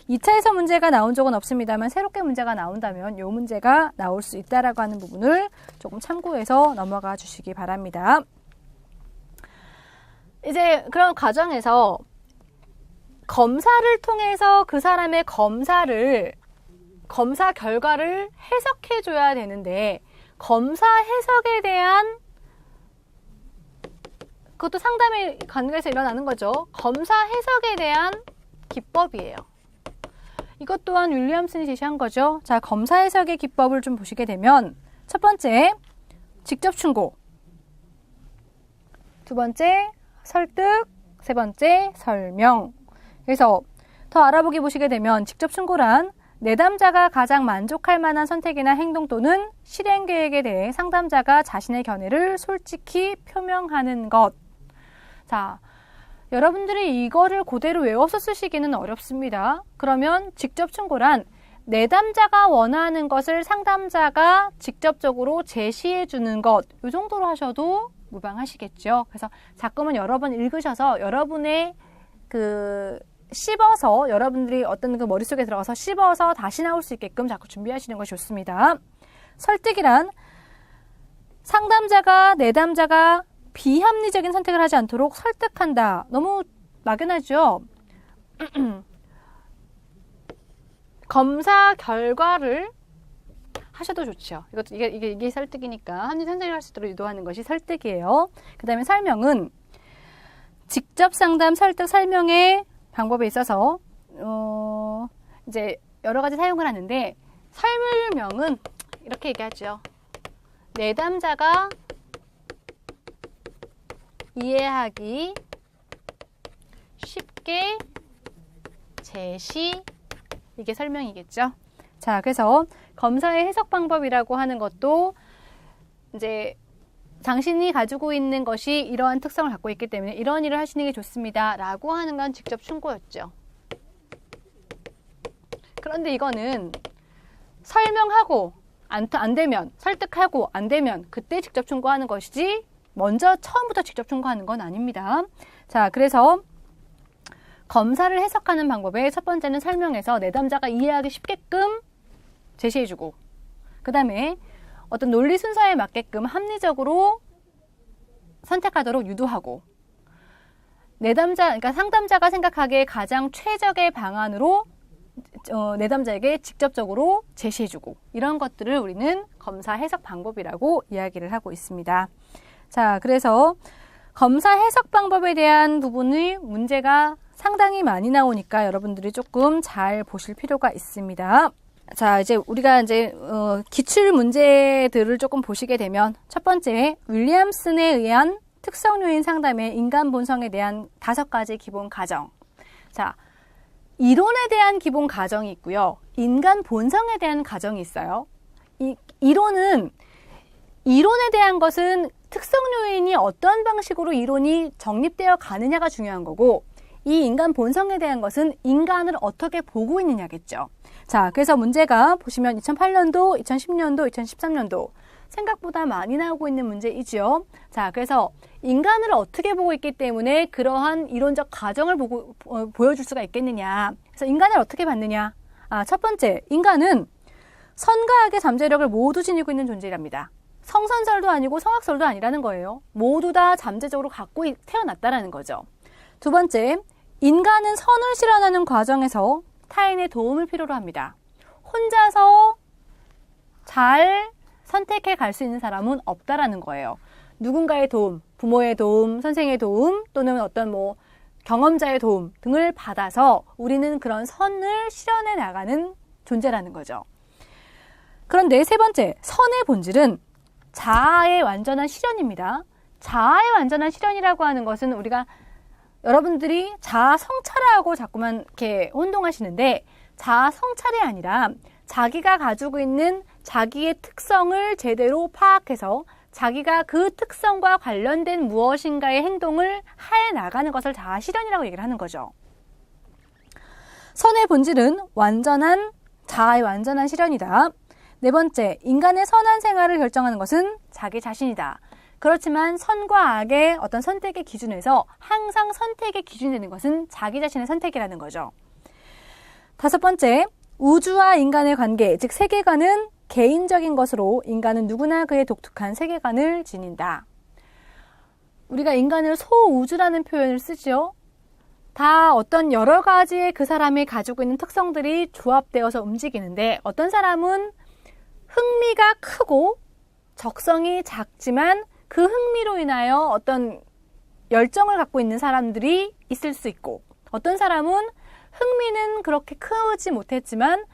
2차에서 문제가 나온 적은 없습니다만 새롭게 문제가 나온다면 이 문제가 나올 수 있다라고 하는 부분을 조금 참고해서 넘어가 주시기 바랍니다. 이제 그런 과정에서 검사를 통해서 그 사람의 검사 결과를 해석해 줘야 되는데 검사 해석에 대한 그것도 상담의 관계에서 일어나는 거죠. 검사 해석에 대한 기법이에요. 이것 또한 윌리엄슨이 제시한 거죠. 자, 검사 해석의 기법을 좀 보시게 되면 첫 번째, 직접 충고. 두 번째, 설득. 세 번째, 설명. 그래서 더 알아보기 보시게 되면 직접 충고란 내담자가 가장 만족할 만한 선택이나 행동 또는 실행 계획에 대해 상담자가 자신의 견해를 솔직히 표명하는 것. 자, 여러분들이 이거를 그대로 외워서 쓰시기는 어렵습니다. 그러면 직접 충고란 내담자가 원하는 것을 상담자가 직접적으로 제시해 주는 것. 이 정도로 하셔도 무방하시겠죠. 그래서 자꾸만 여러 번 읽으셔서 여러분의 씹어서 여러분들이 어떤 그 머릿속에 들어가서 씹어서 다시 나올 수 있게끔 자꾸 준비하시는 것이 좋습니다. 설득이란 상담자가 내담자가 비합리적인 선택을 하지 않도록 설득한다. 너무 막연하죠? 검사 결과를 하셔도 좋죠. 이게 설득이니까 합리 선택을 할 수 있도록 유도하는 것이 설득이에요. 그 다음에 설명은 직접 상담, 설득, 설명의 방법에 있어서 이제 여러 가지 사용을 하는데 설명은 이렇게 얘기하죠. 내담자가 이해하기 쉽게 제시, 이게 설명이겠죠. 자, 그래서 검사의 해석 방법이라고 하는 것도 이제 당신이 가지고 있는 것이 이러한 특성을 갖고 있기 때문에 이런 일을 하시는 게 좋습니다 라고 하는 건 직접 충고였죠. 그런데 이거는 설명하고 안 되면, 설득하고 안 되면 그때 직접 충고하는 것이지 먼저 처음부터 직접 충고하는 건 아닙니다. 자, 그래서 검사를 해석하는 방법의 첫 번째는 설명해서 내담자가 이해하기 쉽게끔 제시해주고, 그 다음에 어떤 논리 순서에 맞게끔 합리적으로 선택하도록 유도하고, 그러니까 상담자가 생각하기에 가장 최적의 방안으로 내담자에게 직접적으로 제시해주고, 이런 것들을 우리는 검사 해석 방법이라고 이야기를 하고 있습니다. 자, 그래서 검사 해석 방법에 대한 부분의 문제가 상당히 많이 나오니까 여러분들이 조금 잘 보실 필요가 있습니다. 자, 이제 우리가 기출 문제들을 조금 보시게 되면 첫 번째, 윌리엄슨에 의한 특성 요인 상담의 인간 본성에 대한 5가지 기본 가정. 자, 이론에 대한 기본 가정이 있고요. 인간 본성에 대한 가정이 있어요. 이론에 대한 것은 특성 요인이 어떤 방식으로 이론이 정립되어 가느냐가 중요한 거고, 이 인간 본성에 대한 것은 인간을 어떻게 보고 있느냐겠죠. 자, 그래서 문제가 보시면 2008년도, 2010년도, 2013년도 생각보다 많이 나오고 있는 문제이지요. 자, 그래서 인간을 어떻게 보고 있기 때문에 그러한 이론적 가정을 보여줄 수가 있겠느냐. 그래서 인간을 어떻게 봤느냐. 첫 번째, 인간은 선과 악의 잠재력을 모두 지니고 있는 존재랍니다. 성선설도 아니고 성악설도 아니라는 거예요. 모두 다 잠재적으로 갖고 태어났다라는 거죠. 두 번째, 인간은 선을 실현하는 과정에서 타인의 도움을 필요로 합니다. 혼자서 잘 선택해 갈 수 있는 사람은 없다라는 거예요. 누군가의 도움, 부모의 도움, 선생의 도움, 또는 어떤 경험자의 도움 등을 받아서 우리는 그런 선을 실현해 나가는 존재라는 거죠. 그런데 세 번째, 선의 본질은 자아의 완전한 실현입니다. 자아의 완전한 실현이라고 하는 것은 우리가 여러분들이 자아 성찰하고 자꾸만 이렇게 혼동하시는데, 자아 성찰이 아니라 자기가 가지고 있는 자기의 특성을 제대로 파악해서 자기가 그 특성과 관련된 무엇인가의 행동을 해 나가는 것을 자아 실현이라고 얘기를 하는 거죠. 선의 본질은 완전한 자아의 완전한 실현이다. 네 번째, 인간의 선한 생활을 결정하는 것은 자기 자신이다. 그렇지만 선과 악의 어떤 선택의 기준에서 항상 선택의 기준이 되는 것은 자기 자신의 선택이라는 거죠. 다섯 번째, 우주와 인간의 관계, 즉 세계관은 개인적인 것으로 인간은 누구나 그의 독특한 세계관을 지닌다. 우리가 인간을 소우주라는 표현을 쓰죠. 다 어떤 여러 가지의 그 사람이 가지고 있는 특성들이 조합되어서 움직이는데 어떤 사람은 흥미가 크고 적성이 작지만 그 흥미로 인하여 어떤 열정을 갖고 있는 사람들이 있을 수 있고 어떤 사람은 흥미는 그렇게 크지 못했지만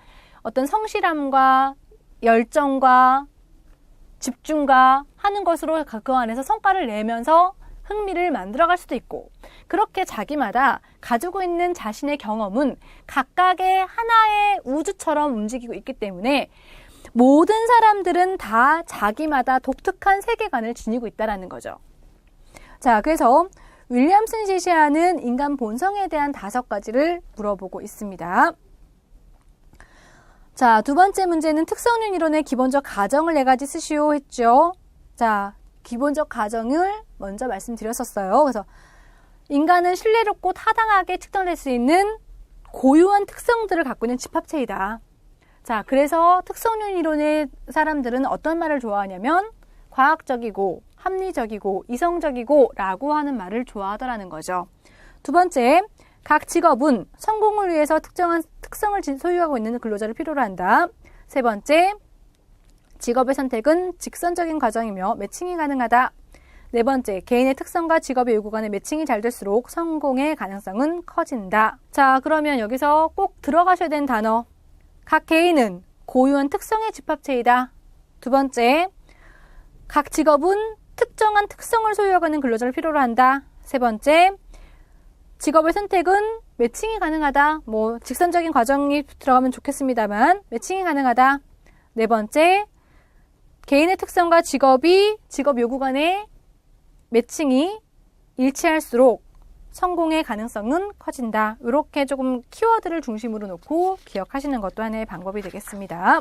어떤 성실함과 열정과 집중과 하는 것으로 그 안에서 성과를 내면서 흥미를 만들어갈 수도 있고 그렇게 자기마다 가지고 있는 자신의 경험은 각각의 하나의 우주처럼 움직이고 있기 때문에 모든 사람들은 다 자기마다 독특한 세계관을 지니고 있다는 거죠. 자, 그래서 윌리엄슨이 제시하는 인간 본성에 대한 5가지를 물어보고 있습니다. 자, 두 번째 문제는 특성윤 이론의 기본적 가정을 4가지 쓰시오 했죠. 자, 기본적 가정을 먼저 말씀드렸었어요. 그래서 인간은 신뢰롭고 타당하게 측정될 수 있는 고유한 특성들을 갖고 있는 집합체이다. 자, 그래서 특성윤 이론의 사람들은 어떤 말을 좋아하냐면 과학적이고 합리적이고 이성적이고 라고 하는 말을 좋아하더라는 거죠. 두 번째, 각 직업은 성공을 위해서 특정한 특성을 소유하고 있는 근로자를 필요로 한다. 세 번째, 직업의 선택은 직선적인 과정이며 매칭이 가능하다. 네 번째, 개인의 특성과 직업의 요구 간의 매칭이 잘 될수록 성공의 가능성은 커진다. 자, 그러면 여기서 꼭 들어가셔야 되는 단어. 각 개인은 고유한 특성의 집합체이다. 두 번째, 각 직업은 특정한 특성을 소유하고 있는 근로자를 필요로 한다. 세 번째, 직업의 선택은 매칭이 가능하다. 뭐 직선적인 과정이 들어가면 좋겠습니다만 매칭이 가능하다. 네 번째, 개인의 특성과 직업 요구 간의 매칭이 일치할수록 성공의 가능성은 커진다. 이렇게 조금 키워드를 중심으로 놓고 기억하시는 것도 하나의 방법이 되겠습니다.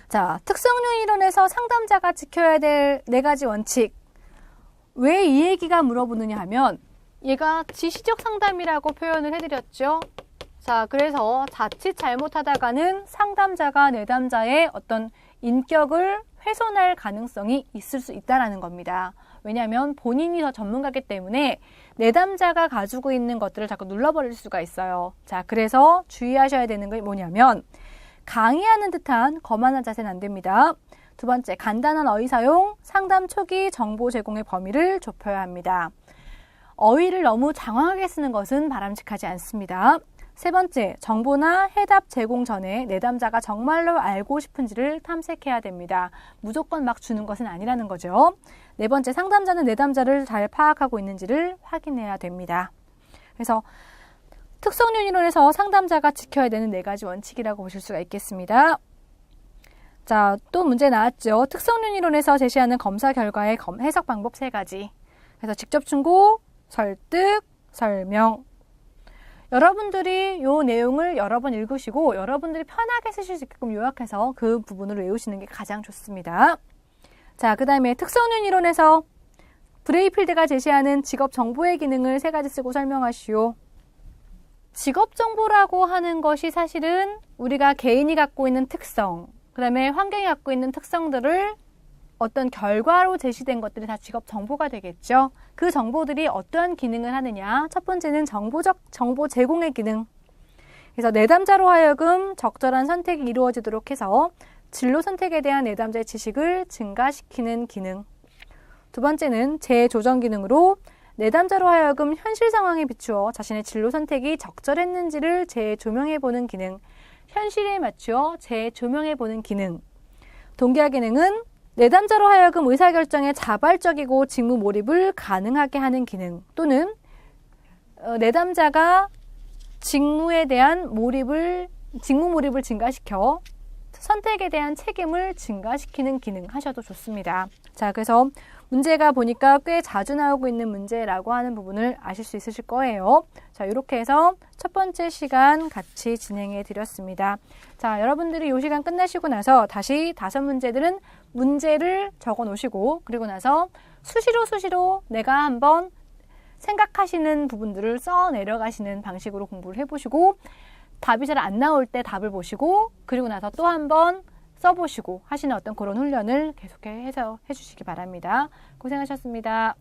자, 특성윤 이론에서 상담자가 지켜야 될 4가지 원칙. 왜 이 얘기가 물어보느냐 하면 얘가 지시적 상담이라고 표현을 해드렸죠. 자, 그래서 자칫 잘못하다가는 상담자가 내담자의 어떤 인격을 훼손할 가능성이 있을 수 있다는 겁니다. 왜냐하면 본인이 더 전문가이기 때문에 내담자가 가지고 있는 것들을 자꾸 눌러버릴 수가 있어요. 자, 그래서 주의하셔야 되는 게 뭐냐면 강의하는 듯한 거만한 자세는 안 됩니다. 두 번째, 간단한 어휘 사용, 상담 초기 정보 제공의 범위를 좁혀야 합니다. 어휘를 너무 장황하게 쓰는 것은 바람직하지 않습니다. 세 번째, 정보나 해답 제공 전에 내담자가 정말로 알고 싶은지를 탐색해야 됩니다. 무조건 막 주는 것은 아니라는 거죠. 네 번째, 상담자는 내담자를 잘 파악하고 있는지를 확인해야 됩니다. 그래서 특성윤 이론에서 상담자가 지켜야 되는 4가지 원칙이라고 보실 수가 있겠습니다. 자, 또 문제 나왔죠. 특성윤 이론에서 제시하는 검사 결과의 해석 방법 3가지. 그래서 직접 충고, 설득, 설명. 여러분들이 이 내용을 여러 번 읽으시고 여러분들이 편하게 쓰실 수 있게끔 요약해서 그 부분을 외우시는 게 가장 좋습니다. 자, 그 다음에 특성윤 이론에서 브레이필드가 제시하는 직업 정보의 기능을 3가지 쓰고 설명하시오. 직업 정보라고 하는 것이 사실은 우리가 개인이 갖고 있는 특성, 그 다음에 환경이 갖고 있는 특성들을 어떤 결과로 제시된 것들이 다 직업 정보가 되겠죠. 그 정보들이 어떠한 기능을 하느냐. 첫 번째는 정보 제공의 기능. 그래서 내담자로 하여금 적절한 선택이 이루어지도록 해서 진로 선택에 대한 내담자의 지식을 증가시키는 기능. 두 번째는 재조정 기능으로 내담자로 하여금 현실 상황에 비추어 자신의 진로 선택이 적절했는지를 재조명해보는 기능. 현실에 맞추어 재조명해보는 기능. 동기화 기능은 내담자로 하여금 의사결정에 자발적이고 직무 몰입을 가능하게 하는 기능 또는 내담자가 직무에 대한 직무 몰입을 증가시켜 선택에 대한 책임을 증가시키는 기능 하셔도 좋습니다. 자, 그래서 문제가 보니까 꽤 자주 나오고 있는 문제라고 하는 부분을 아실 수 있으실 거예요. 자, 이렇게 해서 첫 번째 시간 같이 진행해 드렸습니다. 자, 여러분들이 이 시간 끝나시고 나서 다시 5문제들은 문제를 적어 놓으시고 그리고 나서 수시로 내가 한번 생각하시는 부분들을 써 내려가시는 방식으로 공부를 해보시고 답이 잘 안 나올 때 답을 보시고 그리고 나서 또 한번 써보시고 하시는 어떤 그런 훈련을 계속해서 해주시기 바랍니다. 고생하셨습니다.